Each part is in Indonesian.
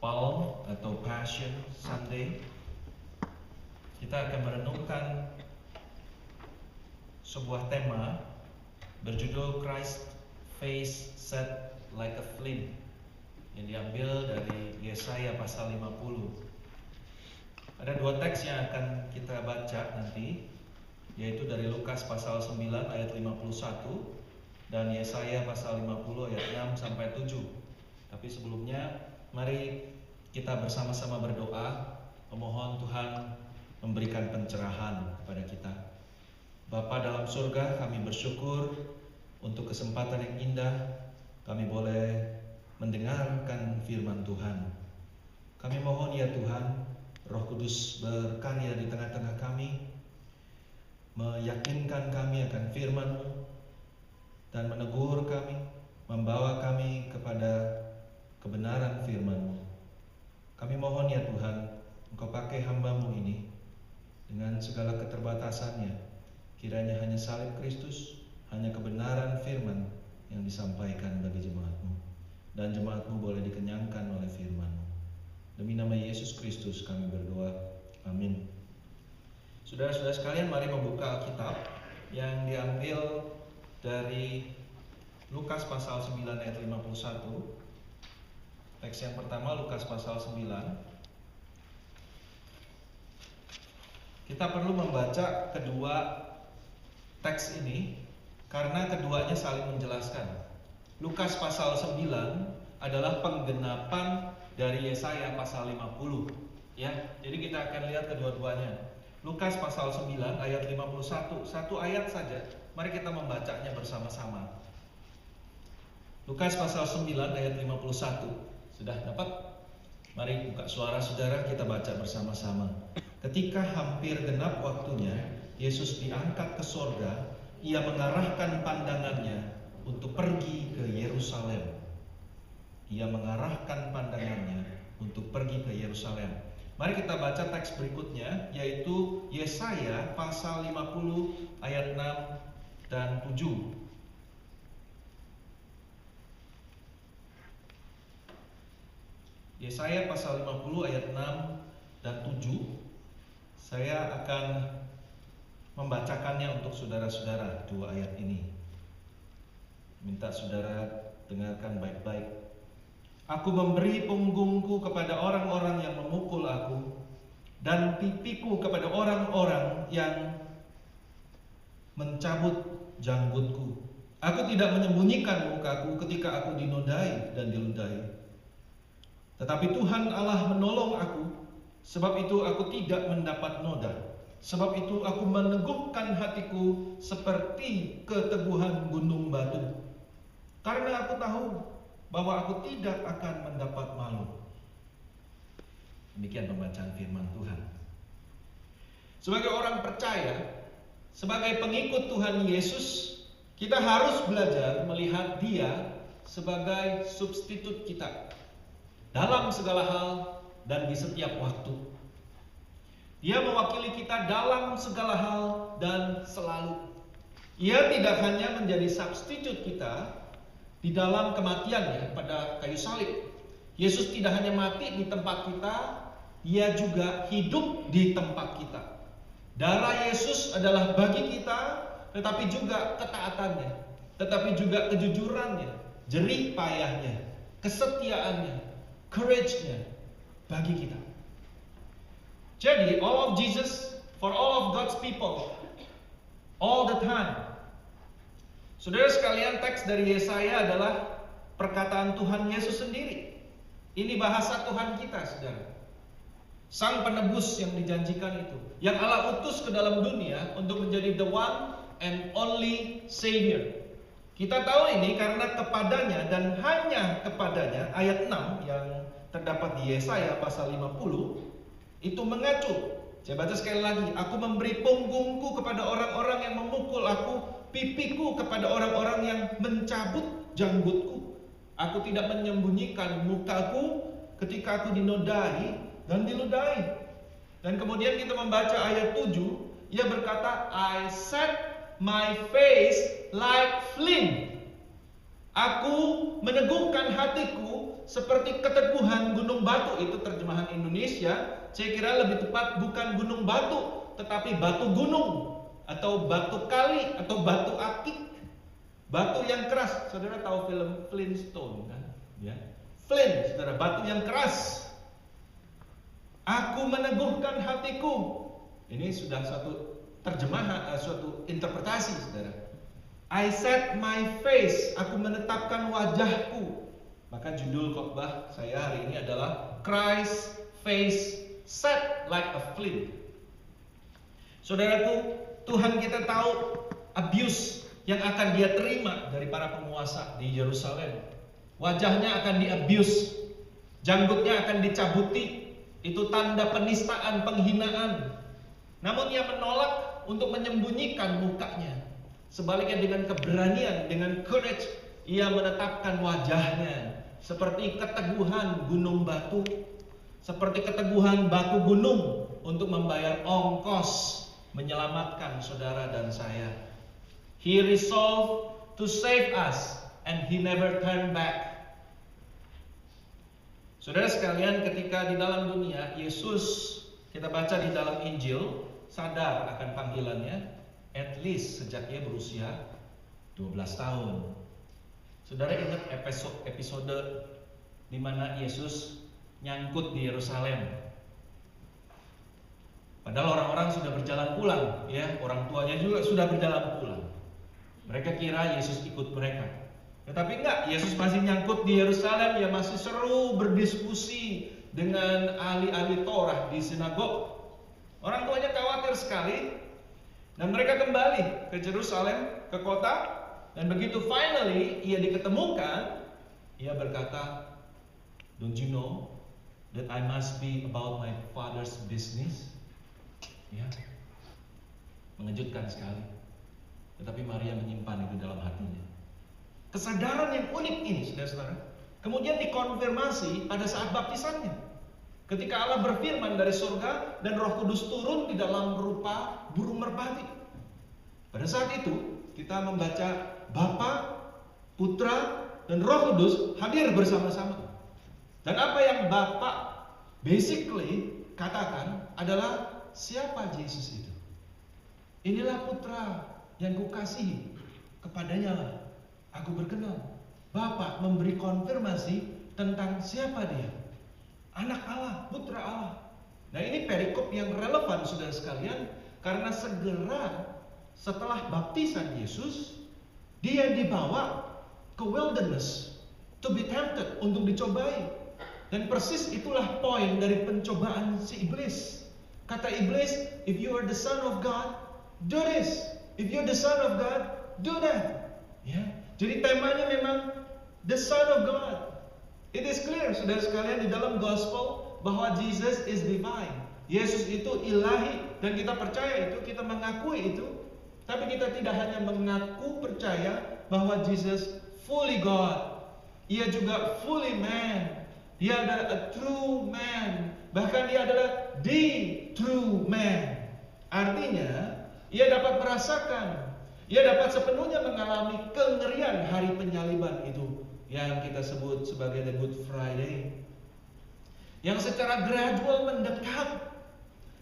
Palm atau Passion Sunday, kita akan merenungkan sebuah tema berjudul Christ Face Set Like a Flint yang diambil dari Yesaya pasal 50. Ada dua teks yang akan kita baca nanti, yaitu dari Lukas pasal 9 ayat 51 dan Yesaya pasal 50 ayat 6 sampai 7. Tapi sebelumnya mari kita bersama-sama berdoa, memohon Tuhan memberikan pencerahan kepada kita. Bapa dalam surga, kami bersyukur untuk kesempatan yang indah kami boleh mendengarkan firman Tuhan. Kami mohon ya Tuhan, Roh Kudus berkarya di tengah-tengah kami, meyakinkan kami akan firman-Mu dan menegur kami, membawa kami kepada kebenaran firman-Mu. Kami mohon ya Tuhan, Engkau pakai hamba-Mu ini dengan segala keterbatasannya. Kiranya hanya salib Kristus, hanya kebenaran firman yang disampaikan bagi jemaat-Mu, dan jemaat-Mu boleh dikenyangkan oleh firman-Mu. Demi nama Yesus Kristus kami berdoa, amin. Saudara-saudara sekalian, mari membuka Alkitab yang diambil dari Lukas pasal 9 ayat 51. Teks yang pertama Lukas pasal 9. Kita perlu membaca kedua teks ini karena keduanya saling menjelaskan. Lukas pasal 9 adalah penggenapan dari Yesaya pasal 50, ya. Jadi kita akan lihat kedua-duanya. Lukas pasal 9 ayat 51, satu ayat saja. Mari kita membacanya bersama-sama. Lukas pasal 9 ayat 51. Sudah dapat? Mari buka suara saudara, kita baca bersama-sama. Ketika hampir genap waktunya, Yesus diangkat ke sorga. Ia mengarahkan pandangannya untuk pergi ke Yerusalem. Ia mengarahkan pandangannya untuk pergi ke Yerusalem. Mari kita baca teks berikutnya, yaitu Yesaya pasal 50 ayat 6 dan 7. Yesaya pasal 50 ayat 6 dan 7. Saya akan membacakannya untuk saudara-saudara, dua ayat ini. Minta saudara dengarkan baik-baik. Aku memberi punggungku kepada orang-orang yang memukul aku, dan pipiku kepada orang-orang yang mencabut janggutku. Aku tidak menyembunyikan mukaku ketika aku dinodai dan diludahi. Tetapi Tuhan Allah menolong aku, sebab itu aku tidak mendapat noda. Sebab itu aku meneguhkan hatiku seperti keteguhan gunung batu. Karena aku tahu bahwa aku tidak akan mendapat malu. Demikian pembacaan firman Tuhan. Sebagai orang percaya, sebagai pengikut Tuhan Yesus, kita harus belajar melihat Dia sebagai substitut kita dalam segala hal dan di setiap waktu. Dia mewakili kita dalam segala hal dan selalu. Ia tidak hanya menjadi substitut kita di dalam kematiannya pada kayu salib. Yesus tidak hanya mati di tempat kita, Ia juga hidup di tempat kita. Darah Yesus adalah bagi kita, tetapi juga ketaatannya, tetapi juga kejujurannya, jerih payahnya, kesetiaannya, courage-nya bagi kita. Jadi all of Jesus for all of God's people, all the time. Saudara sekalian, teks dari Yesaya adalah perkataan Tuhan Yesus sendiri. Ini bahasa Tuhan kita, saudara. Sang penebus yang dijanjikan itu, yang Allah utus ke dalam dunia untuk menjadi the one and only Savior. Kita tahu ini karena kepadanya dan hanya kepadanya, ayat 6 yang terdapat di Yesaya pasal 50, itu mengacu. Saya baca sekali lagi. Aku memberi punggungku kepada orang-orang yang memukul aku, pipiku kepada orang-orang yang mencabut janggutku. Aku tidak menyembunyikan mukaku ketika aku dinodai dan diludahi. Dan kemudian kita membaca ayat 7, Ia berkata, I set my face like flint. Aku meneguhkan hatiku seperti keteguhan gunung batu. Itu terjemahan Indonesia. Saya kira lebih tepat bukan gunung batu, tetapi batu gunung, atau batu kali, atau batu akik. Batu yang keras. Saudara tahu film Flintstone kan? Ya. Flint, saudara, batu yang keras. Aku meneguhkan hatiku. Ini sudah suatu terjemahan, suatu interpretasi, saudara. I set my face, aku menetapkan wajahku. Maka judul khotbah saya hari ini adalah Christ face set like a flint. Saudaraku, Tuhan kita tahu abuse yang akan dia terima dari para penguasa di Yerusalem. Wajahnya akan di-abuse, janggutnya akan dicabuti. Itu tanda penistaan, penghinaan. Namun ia menolak untuk menyembunyikan mukanya. Sebaliknya dengan keberanian, dengan courage, ia menetapkan wajahnya seperti keteguhan gunung batu, seperti keteguhan batu gunung untuk membayar ongkos menyelamatkan saudara dan saya. He resolved to save us and he never turned back. Saudara sekalian, ketika di dalam dunia Yesus, kita baca di dalam Injil, sadar akan panggilannya. At least sejak ia berusia 12 tahun. Saudara ingat episode di mana Yesus nyangkut di Yerusalem. Padahal orang-orang sudah berjalan pulang, ya, orang tuanya juga sudah berjalan pulang. Mereka kira Yesus ikut mereka. Tetapi enggak, Yesus masih nyangkut di Yerusalem, dia masih seru berdiskusi dengan ahli-ahli Torah di sinagog. Orang tuanya khawatir sekali. Dan mereka kembali ke Yerusalem, ke kota. Dan begitu finally ia diketemukan, ia berkata, "Don't you know that I must be about my father's business?" Ya, mengejutkan sekali. Tetapi Maria menyimpan itu dalam hatinya. Kesadaran yang unik ini, saudara-saudara, kemudian dikonfirmasi pada saat baptisannya. Ketika Allah berfirman dari surga dan Roh Kudus turun di dalam rupa burung merpati. Pada saat itu kita membaca Bapa, Putra, dan Roh Kudus hadir bersama-sama. Dan apa yang Bapa basically katakan adalah, siapa Yesus itu? Inilah Putra yang kukasihi, kepadanya lah aku berkenan. Bapa memberi konfirmasi tentang siapa dia. Anak Allah, Putra Allah. Nah, ini perikop yang relevan, saudara sekalian, karena segera setelah baptisan Yesus, dia dibawa ke wilderness to be tempted, untuk dicobai. Dan persis itulah poin dari pencobaan si iblis. Kata iblis, if you are the son of God, do this. If you're the son of God, do that. Ya, jadi temanya memang the son of God. It is clear, saudara sekalian, di dalam gospel bahwa Jesus is divine. Yesus itu ilahi, dan kita percaya itu, kita mengakui itu. Tapi kita tidak hanya mengaku percaya bahwa Jesus fully God. Ia juga fully man. Dia adalah a true man. Bahkan dia adalah the true man. Artinya, ia dapat merasakan, ia dapat sepenuhnya mengalami kengerian hari penyaliban itu, yang kita sebut sebagai the Good Friday, yang secara gradual mendekat.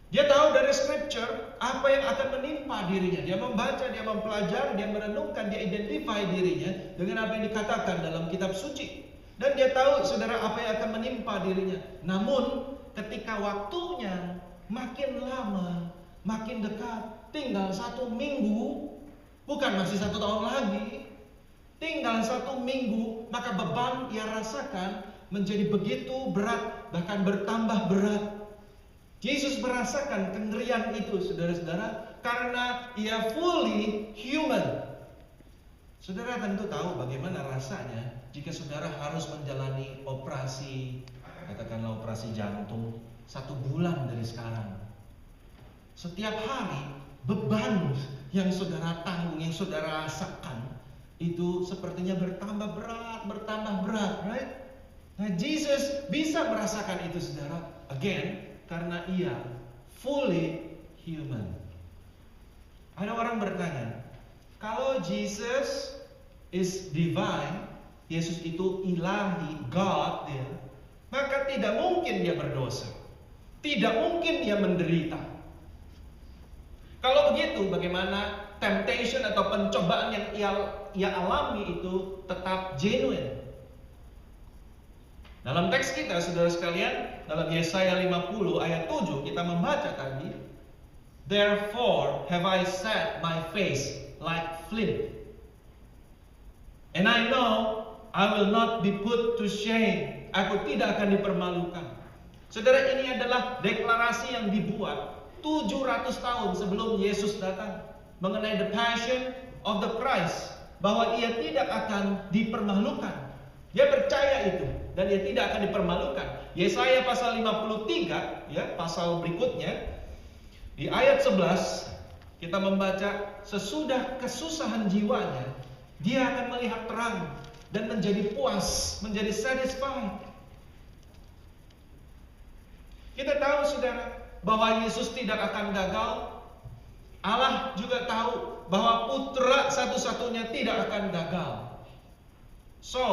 Dia tahu dari scripture apa yang akan menimpa dirinya. Dia membaca, dia mempelajari, dia merenungkan, dia identify dirinya dengan apa yang dikatakan dalam kitab suci. Dan dia tahu, saudara, apa yang akan menimpa dirinya. Namun ketika waktunya makin lama, makin dekat, tinggal 1 minggu, bukan masih 1 tahun lagi, tinggal 1 minggu, maka beban ia rasakan menjadi begitu berat, bahkan bertambah berat. Yesus merasakan kengerian itu, saudara-saudara, karena ia fully human. Saudara tentu tahu bagaimana rasanya jika saudara harus menjalani operasi, katakanlah operasi jantung, 1 bulan dari sekarang. Setiap hari beban yang saudara tanggung, yang saudara rasakan, itu sepertinya bertambah berat, right? Nah, Jesus bisa merasakan itu, saudara, again, karena ia fully human. Ada orang bertanya, kalau Jesus is divine, Yesus itu ilahi, God, ya, maka tidak mungkin dia berdosa. Tidak mungkin dia menderita. Kalau begitu, bagaimana temptation atau pencobaan yang ia alami itu tetap genuine? Dalam teks kita, saudara sekalian, dalam Yesaya 50 ayat 7 kita membaca tadi, "Therefore have I set my face like flint, and I know I will not be put to shame." Aku tidak akan dipermalukan. Saudara, ini adalah deklarasi yang dibuat 700 tahun sebelum Yesus datang mengenai the passion of the Christ, bahwa ia tidak akan dipermalukan. Dia percaya itu dan dia tidak akan dipermalukan. Yesaya pasal 53, ya, pasal berikutnya, di ayat 11 kita membaca, sesudah kesusahan jiwanya dia akan melihat terang dan menjadi puas, menjadi satisfied. Kita tahu, saudara, bahwa Yesus tidak akan gagal. Allah juga tahu bahwa putra satu-satunya tidak akan gagal. So,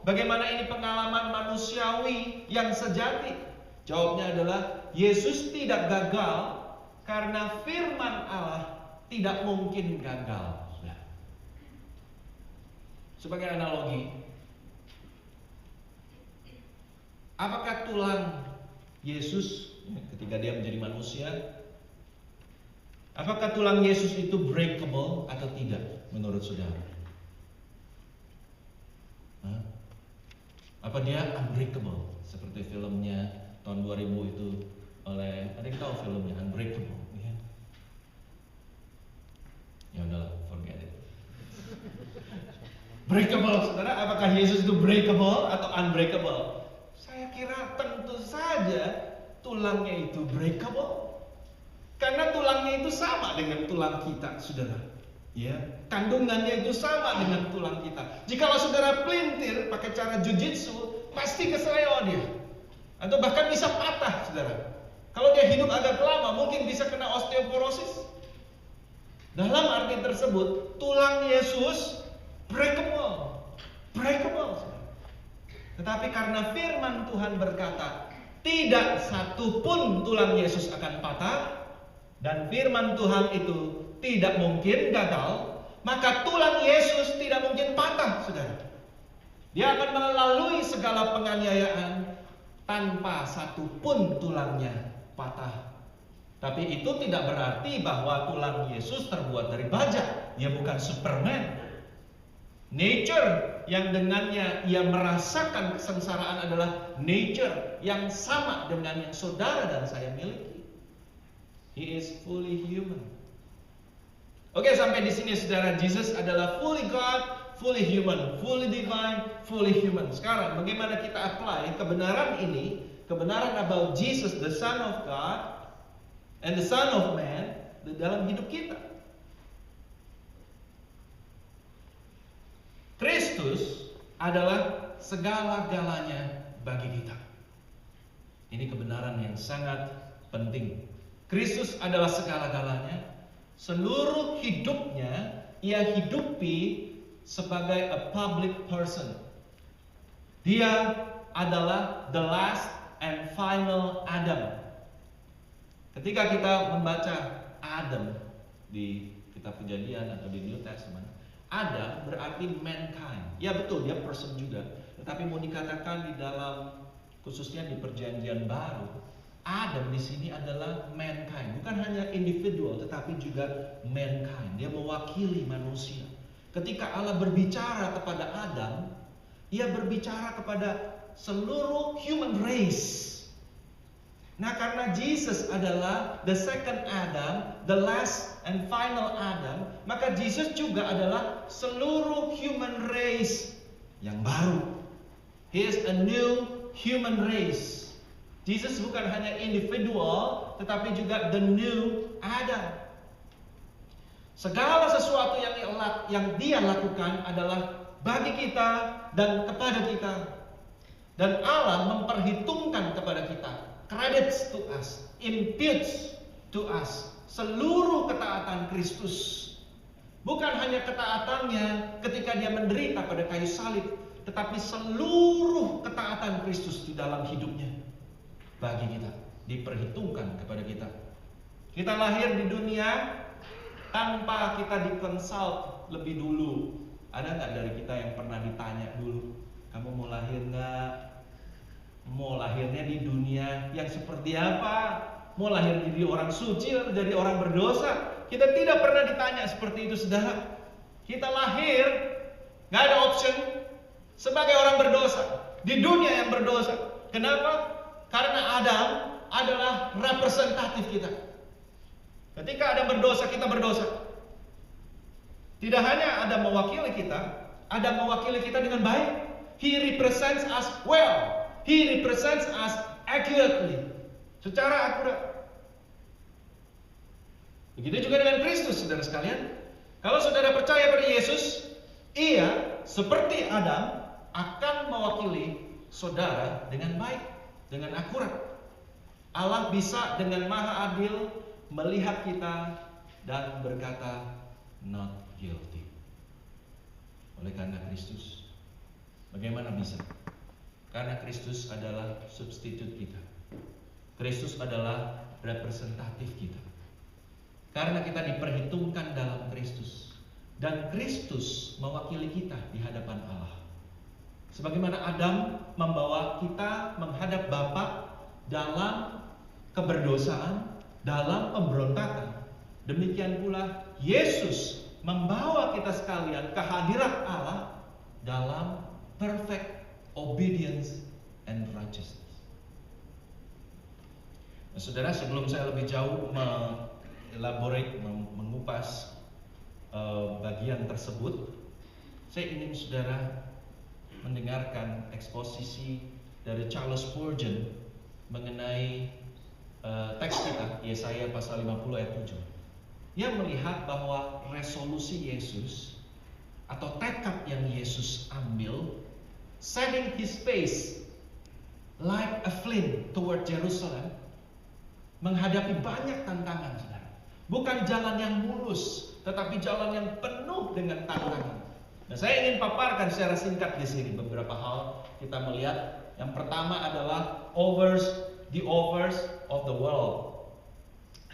bagaimana ini pengalaman manusiawi yang sejati? Jawabnya adalah Yesus tidak gagal karena firman Allah tidak mungkin gagal. Sebagai analogi, apakah tulang Yesus ketika dia menjadi manusia, apakah tulang Yesus itu breakable atau tidak menurut saudara? Apa dia unbreakable seperti filmnya tahun 2000 itu oleh, ada yang tahu filmnya Unbreakable? Ya udah, forget it. Breakable, saudara, apakah Yesus itu breakable atau unbreakable? Saya kira tentu saja tulangnya itu breakable, karena tulangnya itu sama dengan tulang kita, saudara. Ya, kandungannya itu sama dengan tulang kita. Jikalau saudara pelintir pakai cara jujitsu, pasti kesleo dia, atau bahkan bisa patah, saudara. Kalau dia hidup agak lama, mungkin bisa kena osteoporosis. Dalam arti tersebut, tulang Yesus breakable. Tetapi karena firman Tuhan berkata, tidak satu pun tulang Yesus akan patah, dan firman Tuhan itu tidak mungkin gagal, maka tulang Yesus tidak mungkin patah, saudara. Dia akan melalui segala penganiayaan tanpa satu pun tulangnya patah. Tapi itu tidak berarti bahwa tulang Yesus terbuat dari baja. Dia bukan Superman. Nature yang dengannya ia merasakan kesengsaraan adalah nature yang sama dengan yang saudara dan saya miliki. He is fully human. Oke, sampai di sini saudara, Jesus adalah fully God, fully human, fully divine, fully human. Sekarang bagaimana kita apply kebenaran ini, kebenaran about Jesus, the Son of God and the Son of Man, di dalam hidup kita? Kristus adalah segala-galanya bagi kita. Ini kebenaran yang sangat penting. Kristus adalah segala-galanya. Seluruh hidupnya ia hidupi sebagai a public person. Dia adalah the last and final Adam. Ketika kita membaca Adam di kitab Kejadian atau di New Testament, Adam berarti mankind. Ya betul, dia person juga. Tetapi mau dikatakan di dalam, khususnya di Perjanjian Baru, Adam di sini adalah mankind. Bukan hanya individual, tetapi juga mankind. Dia mewakili manusia. Ketika Allah berbicara kepada Adam, ia berbicara kepada seluruh human race. Nah, karena Jesus adalah the second Adam, the last and final Adam, maka Jesus juga adalah seluruh human race yang baru. He is a new human race. Jesus bukan hanya individual, tetapi juga the new Adam. Segala sesuatu yang dia lakukan adalah bagi kita dan kepada kita. Dan Allah memperhitungkan kepada kita, credits to us, imputes to us, seluruh ketaatan Kristus. Bukan hanya ketaatannya ketika dia menderita pada kayu salib, tetapi seluruh ketaatan Kristus di dalam hidupnya bagi kita, diperhitungkan kepada kita. Kita lahir di dunia tanpa kita dikonsult lebih dulu. Ada nggak dari kita yang pernah ditanya dulu, kamu mau lahir nggak? Mau lahirnya di dunia yang seperti apa? Mau lahir jadi orang suci atau jadi orang berdosa? Kita tidak pernah ditanya seperti itu, saudara. Kita lahir, nggak ada option, sebagai orang berdosa di dunia yang berdosa. Kenapa? Karena Adam adalah representatif kita. Ketika Adam berdosa, kita berdosa. Tidak hanya Adam mewakili kita, Adam mewakili kita dengan baik. He represents us well. He represents us accurately, secara akurat. Begitu juga dengan Kristus, saudara sekalian. Kalau saudara percaya pada Yesus, Ia seperti Adam akan mewakili saudara dengan baik, dengan akurat. Allah bisa dengan maha adil melihat kita dan berkata, not guilty. Oleh karena Kristus. Bagaimana bisa? Karena Kristus adalah substitut kita. Kristus adalah representatif kita. Karena kita diperhitungkan dalam Kristus. Dan Kristus mewakili kita di hadapan Allah. Sebagaimana Adam membawa kita menghadap Bapa dalam keberdosaan, dalam pemberontakan. Demikian pula Yesus membawa kita sekalian ke hadirat Allah dalam perfect obedience and righteousness. Nah, saudara, sebelum saya lebih jauh mengupas bagian tersebut, saya ingin saudara mendengarkan eksposisi dari Charles Spurgeon mengenai teks kita, Yesaya pasal 50 ayat 7. Ia melihat bahwa resolusi Yesus atau tekad yang Yesus ambil, setting his face like a flint toward Jerusalem, menghadapi banyak tantangan, saudara. Bukan jalan yang mulus, tetapi jalan yang penuh dengan tantangan. Nah, saya ingin paparkan secara singkat di sini beberapa hal kita melihat. Yang pertama adalah the overs of the world.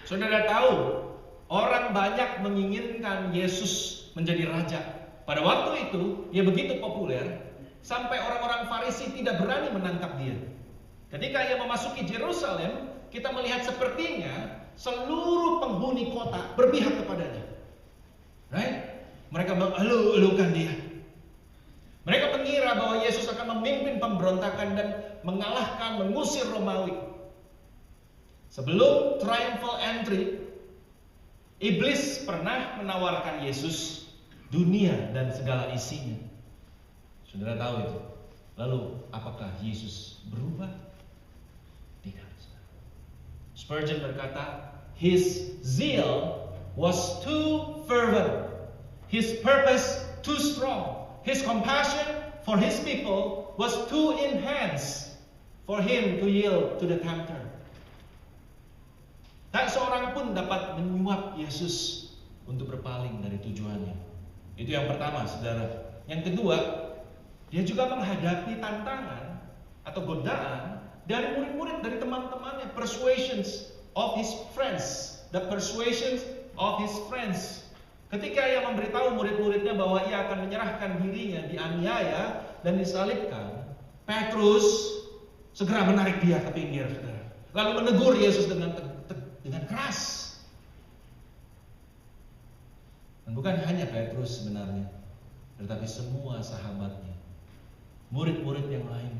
Saudara tahu, orang banyak menginginkan Yesus menjadi raja. Pada waktu itu, ia begitu populer sampai orang-orang Farisi tidak berani menangkap dia. Ketika ia memasuki Yerusalem, kita melihat sepertinya seluruh penghuni kota berpihak kepadanya. Right? Mereka mengeluh-elukan dia. Mereka mengira bahwa Yesus akan memimpin pemberontakan dan mengalahkan, mengusir Romawi. Sebelum triumphal entry, iblis pernah menawarkan Yesus dunia dan segala isinya. Saudara tahu itu. Lalu apakah Yesus berubah? Tidak. Spurgeon berkata, his zeal was too fervent, his purpose too strong, his compassion for his people was too intense for him to yield to the tempter. Tak seorang pun dapat menyuap Yesus untuk berpaling dari tujuannya. Itu yang pertama, saudara. Yang kedua, dia juga menghadapi tantangan atau godaan dari murid-murid, dari teman-temannya, persuasions of his friends, the persuasions of his friends. Ketika ia memberitahu murid-muridnya bahwa ia akan menyerahkan dirinya, dianiaya dan disalibkan, Petrus segera menarik dia ke pinggir, saudara. Lalu menegur Yesus dengan keras. Dan bukan hanya Petrus sebenarnya, tetapi semua sahabatnya, murid-murid yang lain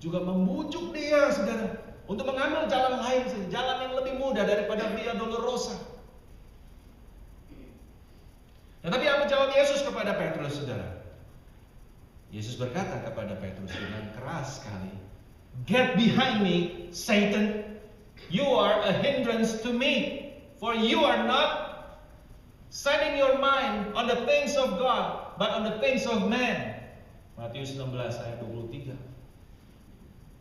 juga membujuk dia, saudara, untuk mengambil jalan lain, jalan yang lebih mudah daripada Via Dolorosa. Tetapi apa jawab Yesus kepada Petrus, saudara? Yesus berkata kepada Petrus dengan keras sekali, "Get behind me, Satan. You are a hindrance to me, for you are not setting your mind on the things of God, but on the things of man." Matius 16 ayat 23.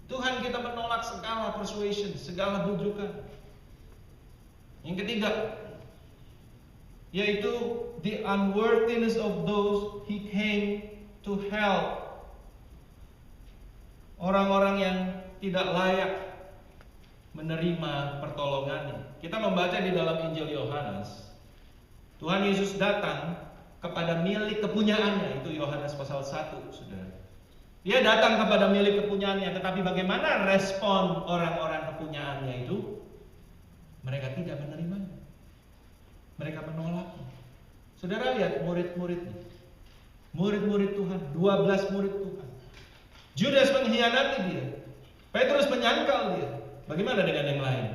Tuhan kita menolak segala persuasion, segala bujukan. Yang ketiga, yaitu the unworthiness of those he came to help. orang-orang yang tidak layak menerima pertolongannya. Kita membaca di dalam Injil Yohanes, Tuhan Yesus datang kepada milik kepunyaannya. Itu Yohanes pasal 1, saudara. Dia datang kepada milik kepunyaannya, tetapi bagaimana respon orang-orang kepunyaannya itu? Mereka tidak menerimanya. Mereka menolaknya. Saudara lihat murid-muridnya. Murid-murid Tuhan, 12 murid Tuhan. Judas mengkhianati dia. Petrus menyangkal dia. Bagaimana dengan yang lain?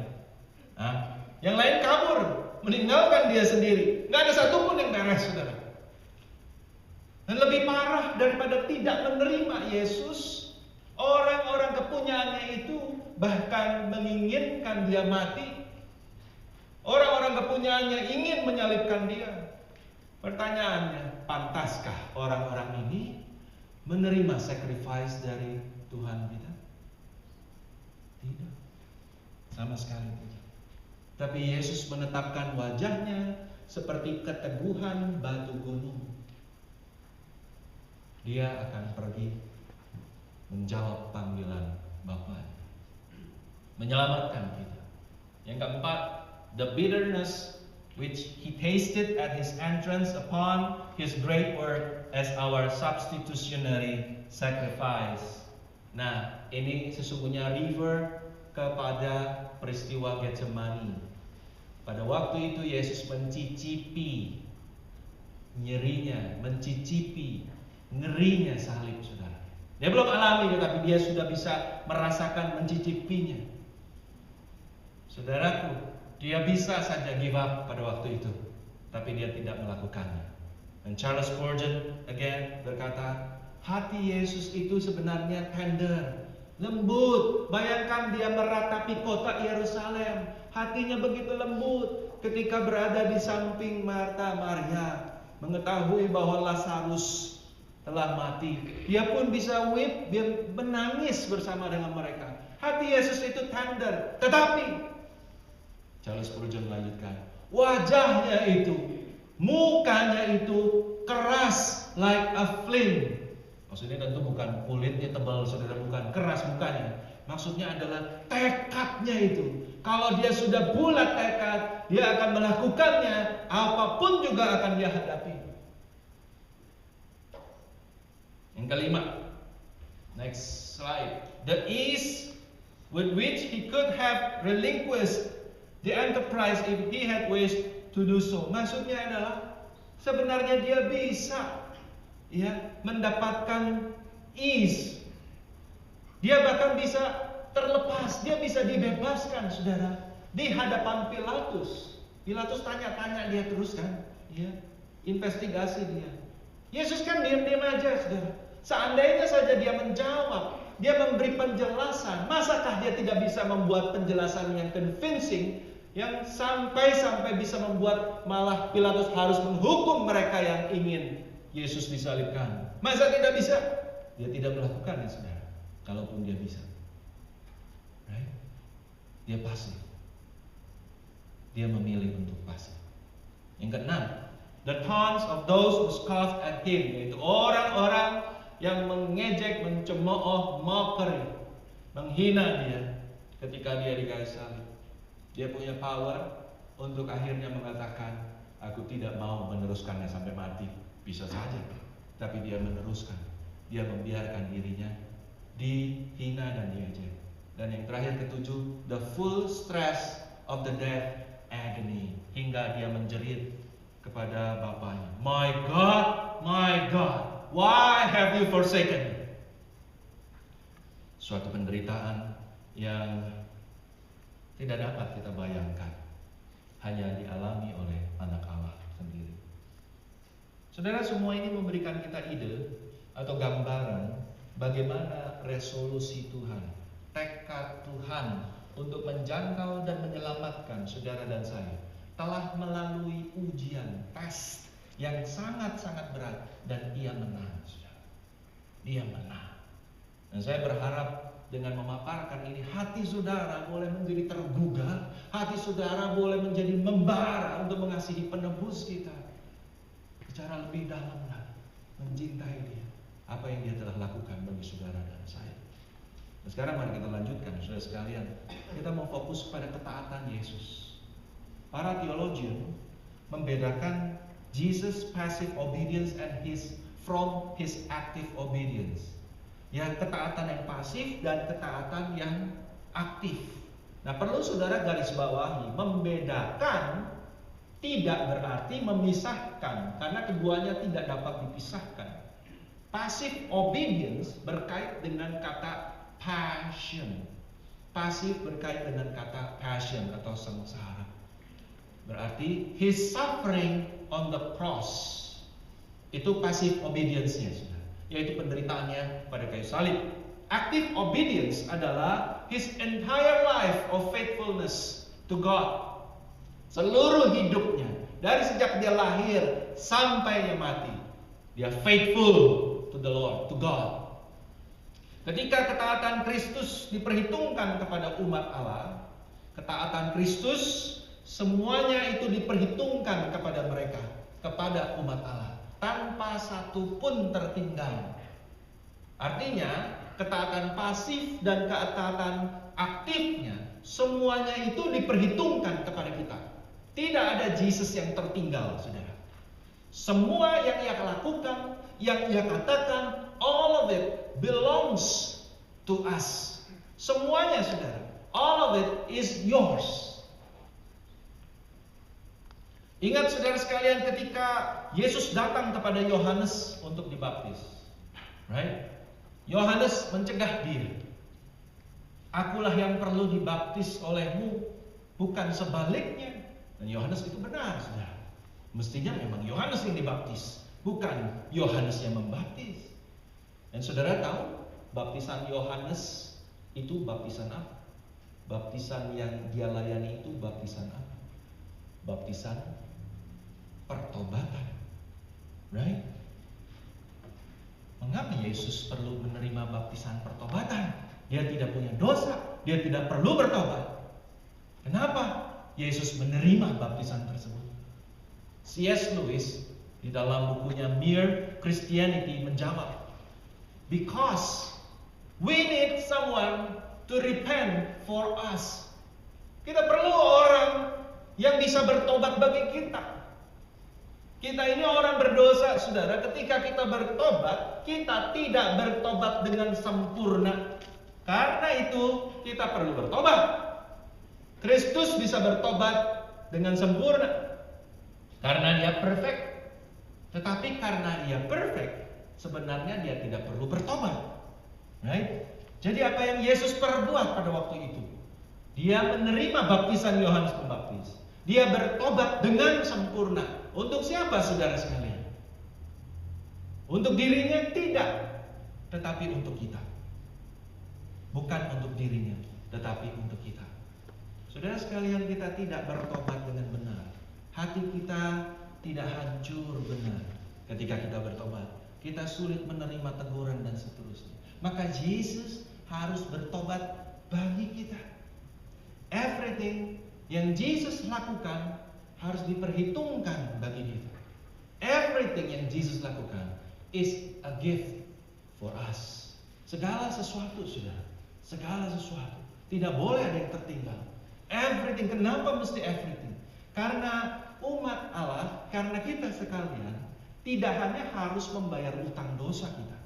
Yang lain kabur, meninggalkan dia sendiri. Nggak ada satupun yang beres, saudara. Dan lebih parah daripada tidak menerima Yesus, orang-orang kepunyaannya itu bahkan menginginkan dia mati. Orang-orang kepunyaannya ingin menyalibkan dia. Pertanyaannya, pantaskah orang-orang ini menerima sacrifice dari Tuhan kita? Tidak. Sama sekali tidak. Tapi Yesus menetapkan wajahnya seperti keteguhan batu gunung. Dia akan pergi menjawab panggilan Bapa, menyelamatkan kita. Yang keempat, the bitterness which he tasted at his entrance upon his great work as our substitutionary sacrifice. Nah, ini sesungguhnya refer kepada peristiwa Getsemani. Pada waktu itu Yesus mencicipi nyerinya, mencicipi ngerinya salib, saudara. Dia belum alami, tetapi dia sudah bisa merasakan, mencicipinya. Saudaraku, dia bisa saja give up pada waktu itu, tapi dia tidak melakukannya. Dan Charles Spurgeon again berkata, hati Yesus itu sebenarnya tender, lembut. Bayangkan dia meratapi kota Yerusalem, hatinya begitu lembut ketika berada di samping Marta Maria, mengetahui bahwa Lazarus telah mati. Dia pun bisa weep, dia menangis bersama dengan mereka. Hati Yesus itu tender. Tetapi Charles Spurgeon melanjutkan, wajahnya itu, mukanya itu keras like a flint. Maksudnya tentu bukan kulitnya tebal, saudara, bukan, keras mukanya. Maksudnya adalah tekadnya itu. Kalau dia sudah bulat tekad, dia akan melakukannya, apapun juga akan dia hadapi. Yang kelima, next slide. The ease with which he could have relinquished the enterprise if he had wished to do so. Maksudnya adalah sebenarnya dia bisa mendapatkan ease. Dia bahkan bisa terlepas, dia bisa dibebaskan, saudara, di hadapan Pilatus. Pilatus tanya-tanya dia terus kan, investigasi dia. Yesus kan diam-diam aja, saudara. Seandainya saja dia menjawab, dia memberi penjelasan, masakah dia tidak bisa membuat penjelasan yang convincing, yang sampai bisa membuat malah Pilatus harus menghukum mereka yang ingin Yesus disalibkan? Masa tidak bisa? Dia tidak melakukannya, saudara. Kalaupun dia bisa, right? Dia pasif. Dia memilih untuk pasif. Yang keenam, the taunts of those who scoffed at him, yaitu orang-orang yang mengejek, mencemooh, mockery, menghina dia ketika dia di kayu salib. Dia punya power untuk akhirnya mengatakan, aku tidak mau meneruskannya sampai mati. Bisa saja, tapi dia meneruskan. Dia membiarkan dirinya dihina dan diejek. Dan yang terakhir, ketujuh, the full stress of the death agony, hingga dia menjerit kepada Bapaknya, my God, why have you forsaken me? Suatu penderitaan yang tidak dapat kita bayangkan, hanya dialami oleh anak Allah sendiri. Saudara, semua ini memberikan kita ide atau gambaran bagaimana resolusi Tuhan, tekad Tuhan untuk menjangkau dan menyelamatkan saudara dan saya telah melalui ujian, tes yang sangat-sangat berat, dan ia menang, saudara. Dia menang. Dan saya berharap dengan memaparkan ini, hati saudara boleh menjadi tergugah, hati saudara boleh menjadi membara untuk mengasihi penebus kita secara lebih dalam lagi, mencintai dia, apa yang dia telah lakukan bagi saudara dan saya. Nah, sekarang mari kita lanjutkan, saudara sekalian. Kita mau fokus pada ketaatan Yesus. Para teologian membedakan Jesus passive obedience and from his active obedience. Yang ketaatan yang pasif dan ketaatan yang aktif. Nah, perlu saudara garis bawahi, membedakan tidak berarti memisahkan, karena keduanya tidak dapat dipisahkan. Passive obedience berkait dengan kata passion. Pasif berkait dengan kata passion atau sengsara. Berarti his suffering on the cross. Itu passive obedience-nya, yaitu penderitaannya pada kayu salib. Active obedience adalah his entire life of faithfulness to God. Seluruh hidupnya, dari sejak dia lahir sampai dia mati, dia faithful to the Lord, to God. Ketika ketaatan Kristus diperhitungkan kepada umat Allah, ketaatan Kristus semuanya itu diperhitungkan kepada mereka, kepada umat Allah, tanpa satu pun tertinggal. Artinya, ketaatan pasif dan ketaatan aktifnya semuanya itu diperhitungkan kepada kita. Tidak ada Jesus yang tertinggal, saudara. Semua yang ia lakukan, yang ia katakan, all of it belongs to us. Semuanya, saudara. All of it is yours. Ingat saudara sekalian, ketika Yesus datang kepada Yohanes untuk dibaptis, right? Yohanes mencegah dia. Akulah yang perlu dibaptis olehmu, bukan sebaliknya. Dan Yohanes itu benar, saudara. Mestinya memang Yohanes yang dibaptis, bukan Yohanes yang membaptis. Dan saudara tahu, baptisan Yohanes itu baptisan apa? Baptisan yang dia layani itu baptisan apa? Baptisan pertobatan, right? Mengapa Yesus perlu menerima baptisan pertobatan? Dia tidak punya dosa, dia tidak perlu bertobat. Kenapa Yesus menerima baptisan tersebut? C.S. Lewis di dalam bukunya Mere Christianity menjawab, because we need someone to repent for us. Kita perlu orang yang bisa bertobat bagi kita. Kita ini orang berdosa, saudara. Ketika kita bertobat, kita tidak bertobat dengan sempurna. Karena itu kita perlu bertobat. Kristus bisa bertobat dengan sempurna karena dia perfect. Tetapi karena dia perfect, sebenarnya dia tidak perlu bertobat, right? Jadi apa yang Yesus perbuat pada waktu itu? Dia menerima baptisan Yohanes Pembaptis. Dia bertobat dengan sempurna. Untuk siapa, saudara sekalian? Untuk dirinya tidak, tetapi untuk kita. Bukan untuk dirinya, tetapi untuk kita. Saudara sekalian, kita tidak bertobat dengan benar. Hati kita tidak hancur benar ketika kita bertobat. Kita sulit menerima teguran dan seterusnya. Maka Yesus harus bertobat bagi kita. Everything yang Yesus lakukan harus diperhitungkan bagi kita. Everything yang Yesus lakukan is a gift for us. Segala sesuatu, saudara. Segala sesuatu. Tidak boleh ada yang tertinggal. Everything. Kenapa mesti everything? Karena umat Allah, karena kita sekalian, tidak hanya harus membayar utang dosa kita.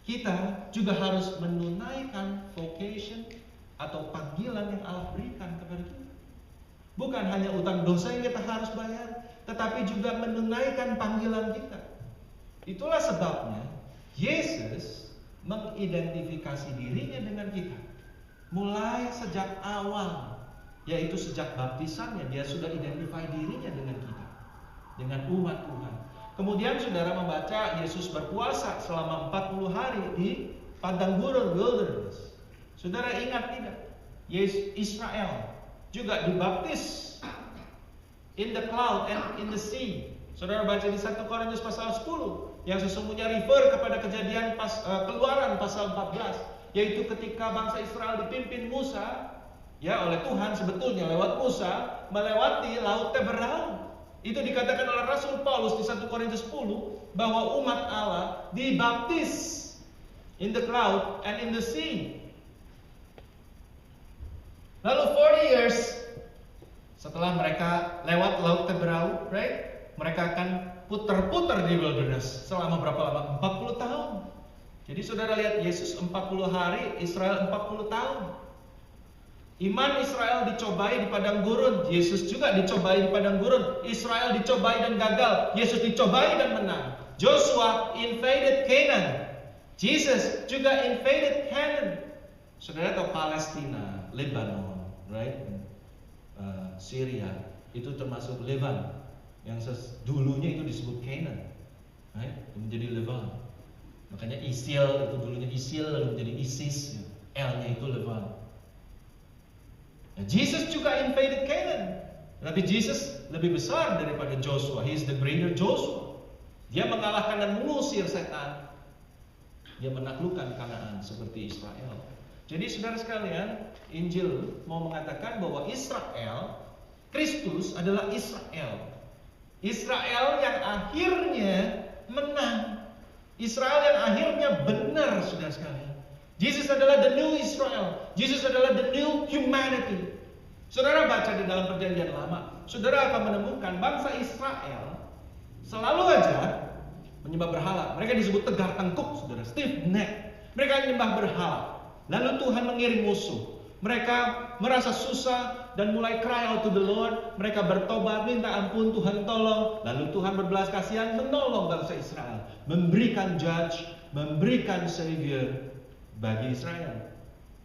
Kita juga harus menunaikan vocation atau panggilan yang Allah berikan kepada kita. Bukan hanya utang dosa yang kita harus bayar, tetapi juga menunaikan panggilan kita. Itulah sebabnya Yesus mengidentifikasi dirinya dengan kita. Mulai sejak awal, yaitu sejak baptisannya, dia sudah identify dirinya dengan kita, dengan umat Tuhan. Kemudian saudara membaca Yesus berpuasa selama 40 hari di padang gurun wilderness. Saudara ingat tidak? Israel juga dibaptis in the cloud and in the sea. Saudara baca di 1 Korintus pasal 10 yang sesungguhnya refer kepada kejadian Keluaran pasal 14, yaitu ketika bangsa Israel dipimpin Musa ya oleh Tuhan, sebetulnya lewat Musa melewati laut Teberau. Itu dikatakan oleh Rasul Paulus di 1 Korintus 10 bahwa umat Allah dibaptis in the cloud and in the sea. Lalu 40 years setelah mereka lewat Laut Teberau, right? Mereka akan putar-putar di wilderness selama berapa lama? 40 tahun. Jadi saudara lihat, Yesus 40 hari, Israel 40 tahun. Iman Israel dicobai di padang gurun, Yesus juga dicobai di padang gurun. Israel dicobai dan gagal, Yesus dicobai dan menang. Joshua invaded Canaan, Jesus juga invaded Canaan. Saudara tahu Palestina, Lebanon, right? Syria itu termasuk Lebanon, yang dulunya itu disebut Canaan, right? Menjadi Lebanon. Makanya ISIL itu dulunya ISIL lalu menjadi ISIS, L-nya itu Lebanon. Nah, Jesus juga invaded Canaan, tapi Jesus lebih besar daripada Joshua. He is the greater Joshua. Dia mengalahkan dan mengusir setan. Dia menaklukkan Kanaan seperti Israel. Jadi saudara sekalian, Injil mau mengatakan bahwa Israel, Kristus adalah Israel. Israel yang akhirnya menang. Israel yang akhirnya benar, saudara sekalian. Jesus adalah the new Israel. Jesus adalah the new humanity. Saudara baca di dalam Perjanjian Lama, saudara akan menemukan bangsa Israel selalu aja menyembah berhala. Mereka disebut tegar tengkuk, saudara, stiff neck. Mereka menyembah berhala. Lalu Tuhan mengirim musuh. Mereka merasa susah dan mulai cry out to the Lord. Mereka bertobat, minta ampun, Tuhan tolong. Lalu Tuhan berbelas kasihan menolong bangsa Israel, memberikan judge, memberikan savior bagi Israel.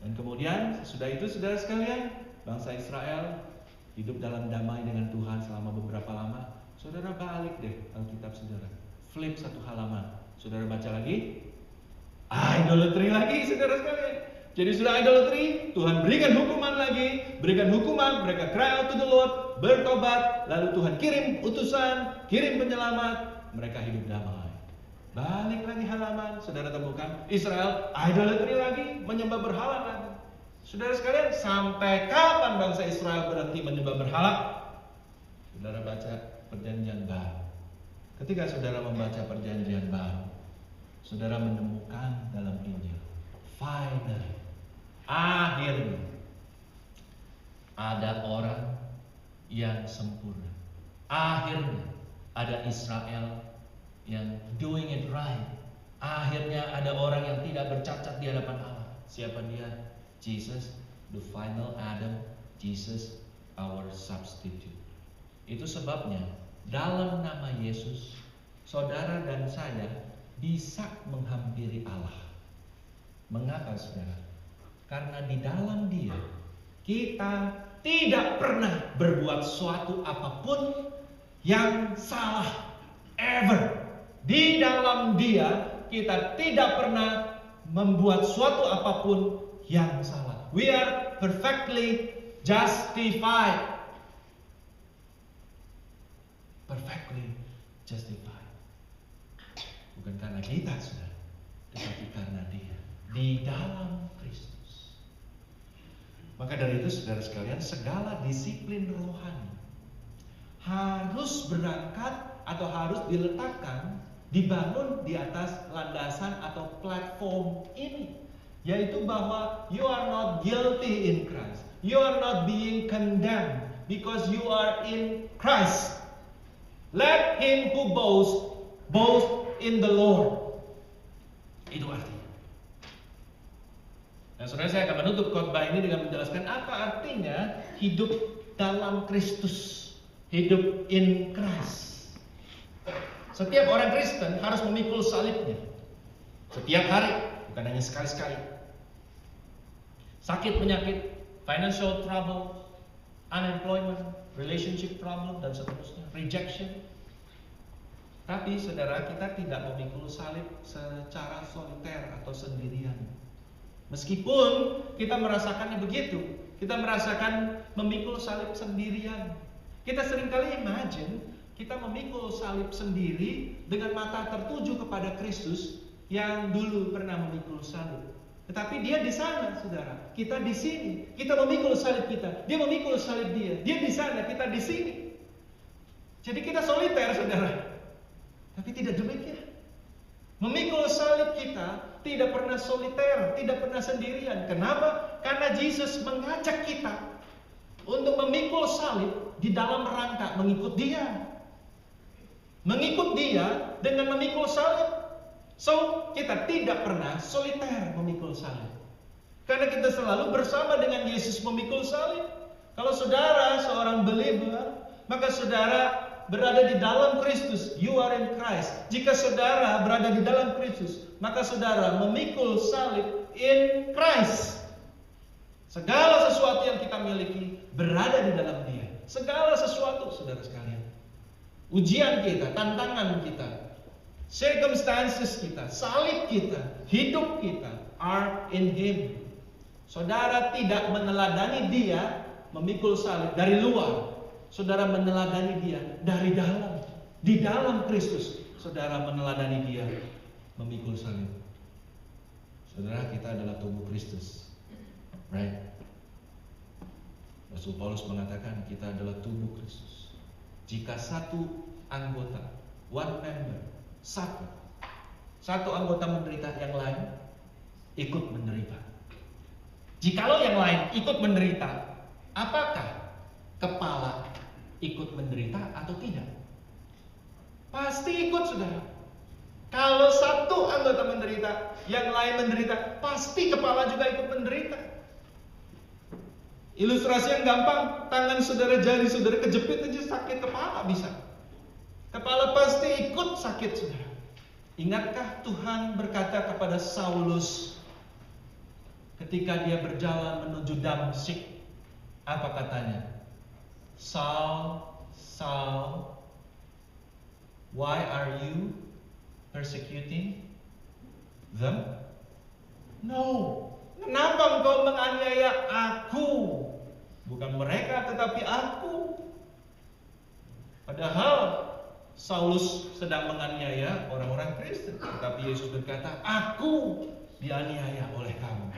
Dan kemudian sesudah itu saudara sekalian, bangsa Israel hidup dalam damai dengan Tuhan selama beberapa lama. Saudara balik deh Alkitab saudara, flip satu halaman, saudara baca lagi, idolatry lagi saudara sekalian. Jadi sudah idolatry, Tuhan berikan hukuman lagi, berikan hukuman, mereka cry out to the Lord, bertobat, lalu Tuhan kirim utusan, kirim penyelamat, mereka hidup damai. Balik lagi halaman, saudara temukan Israel idolatry lagi, menyembah berhala lagi. Saudara sekalian, sampai kapan bangsa Israel berhenti menyembah berhala? Saudara baca Perjanjian Baru. Ketika saudara membaca Perjanjian Baru, saudara menemukan dalam Injil, finally, akhirnya ada orang yang sempurna. Akhirnya ada Israel yang doing it right. Akhirnya ada orang yang tidak bercacat di hadapan Allah. Siapa dia? Jesus, the final Adam. Jesus, our substitute. Itu sebabnya dalam nama Yesus, saudara dan saya bisa menghampiri Allah. Mengapa saudara? Karena di dalam Dia kita tidak pernah berbuat suatu apapun yang salah. Ever. Di dalam Dia kita tidak pernah membuat suatu apapun yang salah. We are perfectly justified. Perfectly justified. Bukan karena kita saudara, tetapi karena Dia di dalam Kristus. Maka dari itu saudara sekalian, segala disiplin rohani harus berangkat atau harus diletakkan, dibangun di atas landasan atau platform ini, yaitu bahwa you are not guilty in Christ. You are not being condemned because you are in Christ. Let him who boast, boast in the Lord. Itu artinya. Nah, saudara, saya akan menutup khotbah ini dengan menjelaskan apa artinya hidup dalam Kristus, hidup in Christ. Setiap orang Kristen harus memikul salibnya setiap hari, bukan hanya sekali-sekali. Sakit, penyakit, financial trouble, unemployment, relationship problem, dan seterusnya, rejection. Tapi saudara, kita tidak memikul salib secara soliter atau sendirian. Meskipun kita merasakannya begitu, kita merasakan memikul salib sendirian. Kita seringkali imagine kita memikul salib sendiri dengan mata tertuju kepada Kristus yang dulu pernah memikul salib. Tetapi Dia di sana, saudara. Kita di sini. Kita memikul salib kita. Dia memikul salib Dia. Dia di sana, kita di sini. Jadi kita soliter, saudara. Tapi tidak demikian. Memikul salib kita tidak pernah soliter, tidak pernah sendirian. Kenapa? Karena Yesus mengajak kita untuk memikul salib di dalam rangka mengikut Dia. Mengikut Dia dengan memikul salib. So, kita tidak pernah soliter memikul salib. Karena kita selalu bersama dengan Yesus memikul salib. Kalau saudara seorang believer, maka saudara berada di dalam Kristus. You are in Christ. Jika saudara berada di dalam Kristus, maka saudara memikul salib in Christ. Segala sesuatu yang kita miliki berada di dalam Dia. Segala sesuatu, saudara sekalian. Ujian kita, tantangan kita, circumstances kita, salib kita, hidup kita are in Him. Saudara tidak meneladani Dia memikul salib dari luar. Saudara meneladani Dia dari dalam. Di dalam Kristus, saudara meneladani Dia memikul salib. Saudara, kita adalah tubuh Kristus. Right? Rasul Paulus mengatakan kita adalah tubuh Kristus. Jika satu anggota, one member, satu anggota menderita, yang lain ikut menderita. Jikalau yang lain ikut menderita, apakah kepala ikut menderita atau tidak? Pasti ikut, saudara. Kalau satu anggota menderita, yang lain menderita, pasti kepala juga ikut menderita. Ilustrasi yang gampang, tangan saudara, jari saudara kejepit aja sakit kepala bisa. Kepala pasti ikut sakit, saudara. Ingatkah Tuhan berkata kepada Saulus ketika dia berjalan menuju Damsyik, apa katanya? Saul, Saul, why are you persecuting them? No. Kenapa engkau menganiaya aku? Bukan mereka, tetapi aku. Padahal Saulus sedang menganiaya orang-orang Kristen, tetapi Yesus berkata, aku dianiaya oleh kamu.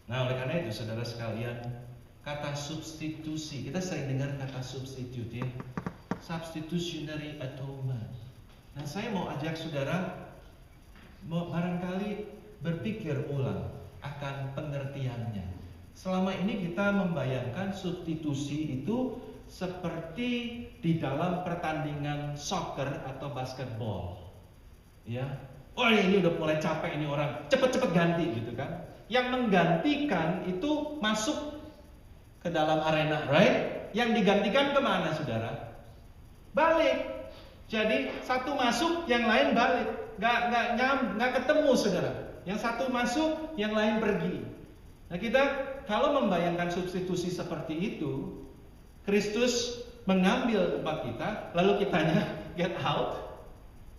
Nah, oleh karena itu, saudara sekalian, kata substitusi, kita sering dengar kata substitute, ya. Substitutionary atonement. Nah, saya mau ajak saudara barangkali berpikir ulang akan pengertiannya. Selama ini kita membayangkan substitusi itu seperti di dalam pertandingan soccer atau basketball. Ya. Oh, ini udah mulai capek ini orang, cepet-cepet ganti gitu kan. Yang menggantikan itu masuk ke dalam arena, right? Yang digantikan kemana, saudara? Balik. Jadi satu masuk, yang lain balik. Nggak ketemu, saudara. Yang satu masuk, yang lain pergi. Nah, kita kalau membayangkan substitusi seperti itu, Kristus mengambil tempat kita, lalu kitanya get out.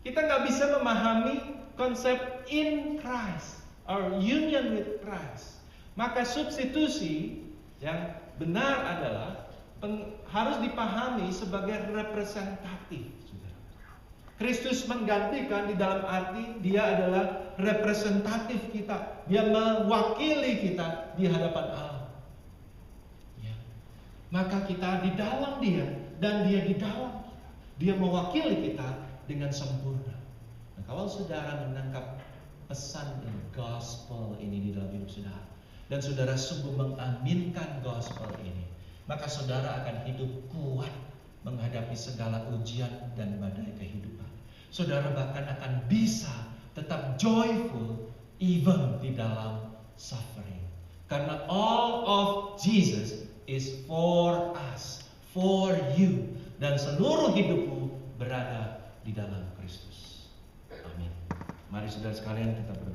Kita nggak bisa memahami konsep in Christ or union with Christ. Maka substitusi yang benar adalah harus dipahami sebagai representatif. Kristus menggantikan di dalam arti Dia adalah representatif kita. Dia mewakili kita di hadapan Allah. Ya. Maka kita di dalam Dia dan Dia di dalam kita. Dia mewakili kita dengan sempurna. Nah, kalau saudara menangkap pesan ini, gospel ini di dalam hidup saudara, dan saudara sungguh mengaminkan gospel ini, maka saudara akan hidup kuat menghadapi segala ujian dan badai kehidupan. Saudara bahkan akan bisa tetap joyful even di dalam suffering. Karena all of Jesus is for us, for you. Dan seluruh hidupmu berada di dalam Kristus. Amin. Mari saudara sekalian kita berdoa.